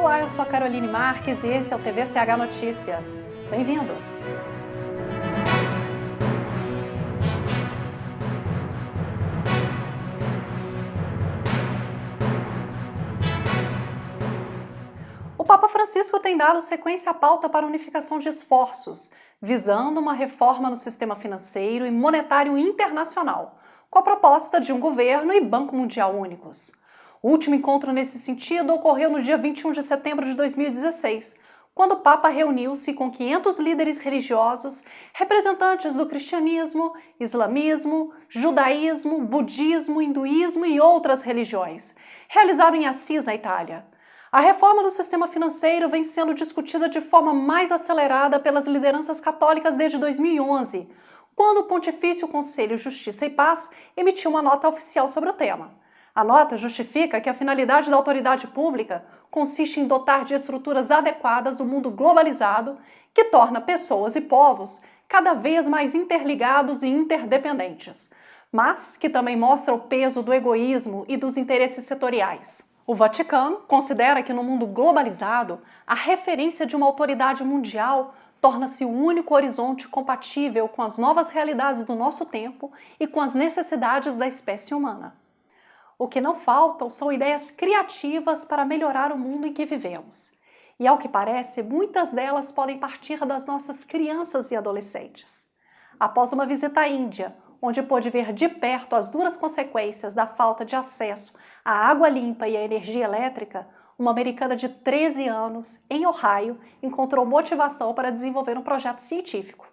Olá, eu sou a Caroline Marques e esse é o TVCH Notícias. Bem-vindos! O Papa Francisco tem dado sequência à pauta para a unificação de esforços, visando uma reforma no sistema financeiro e monetário internacional, com a proposta de um governo e Banco Mundial únicos. O último encontro nesse sentido ocorreu no dia 21 de setembro de 2016, quando o Papa reuniu-se com 500 líderes religiosos, representantes do cristianismo, islamismo, judaísmo, budismo, hinduísmo e outras religiões, realizado em Assis, na Itália. A reforma do sistema financeiro vem sendo discutida de forma mais acelerada pelas lideranças católicas desde 2011, quando o Pontifício Conselho Justiça e Paz emitiu uma nota oficial sobre o tema. A nota justifica que a finalidade da autoridade pública consiste em dotar de estruturas adequadas o mundo globalizado, que torna pessoas e povos cada vez mais interligados e interdependentes, mas que também mostra o peso do egoísmo e dos interesses setoriais. O Vaticano considera que no mundo globalizado, a referência de uma autoridade mundial torna-se o único horizonte compatível com as novas realidades do nosso tempo e com as necessidades da espécie humana. O que não faltam são ideias criativas para melhorar o mundo em que vivemos. E, ao que parece, muitas delas podem partir das nossas crianças e adolescentes. Após uma visita à Índia, onde pôde ver de perto as duras consequências da falta de acesso à água limpa e à energia elétrica, uma americana de 13 anos, em Ohio, encontrou motivação para desenvolver um projeto científico.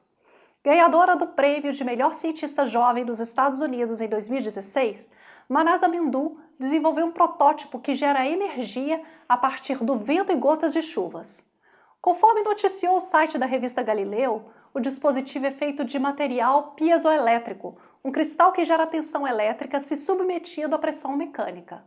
Ganhadora do prêmio de melhor cientista jovem dos Estados Unidos em 2016, Manasa Mendu desenvolveu um protótipo que gera energia a partir do vento e gotas de chuvas. Conforme noticiou o site da revista Galileu, o dispositivo é feito de material piezoelétrico, um cristal que gera tensão elétrica se submetido à pressão mecânica.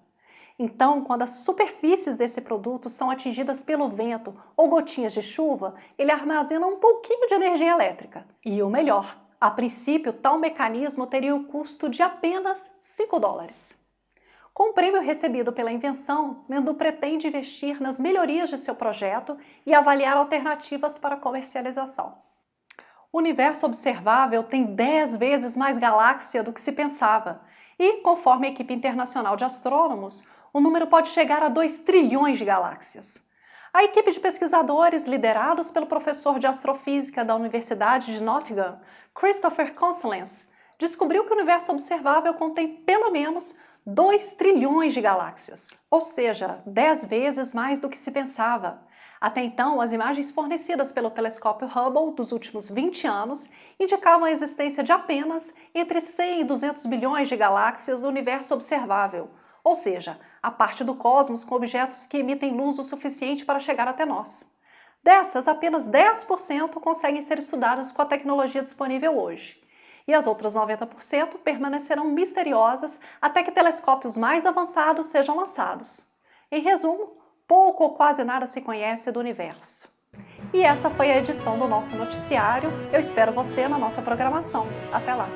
Então, quando as superfícies desse produto são atingidas pelo vento ou gotinhas de chuva, ele armazena um pouquinho de energia elétrica. E o melhor, a princípio, tal mecanismo teria o custo de apenas $5. Com o prêmio recebido pela invenção, Mendu pretende investir nas melhorias de seu projeto e avaliar alternativas para comercialização. O universo observável tem 10 vezes mais galáxia do que se pensava, e, conforme a equipe internacional de astrônomos, o número pode chegar a 2 trilhões de galáxias. A equipe de pesquisadores, liderados pelo professor de astrofísica da Universidade de Nottingham, Christopher Consellens, descobriu que o universo observável contém pelo menos 2 trilhões de galáxias, ou seja, 10 vezes mais do que se pensava. Até então, as imagens fornecidas pelo telescópio Hubble dos últimos 20 anos indicavam a existência de apenas entre 100 e 200 bilhões de galáxias do universo observável, ou seja, a parte do cosmos com objetos que emitem luz o suficiente para chegar até nós. Dessas, apenas 10% conseguem ser estudadas com a tecnologia disponível hoje. E as outras 90% permanecerão misteriosas até que telescópios mais avançados sejam lançados. Em resumo, pouco ou quase nada se conhece do universo. E essa foi a edição do nosso noticiário. Eu espero você na nossa programação. Até lá!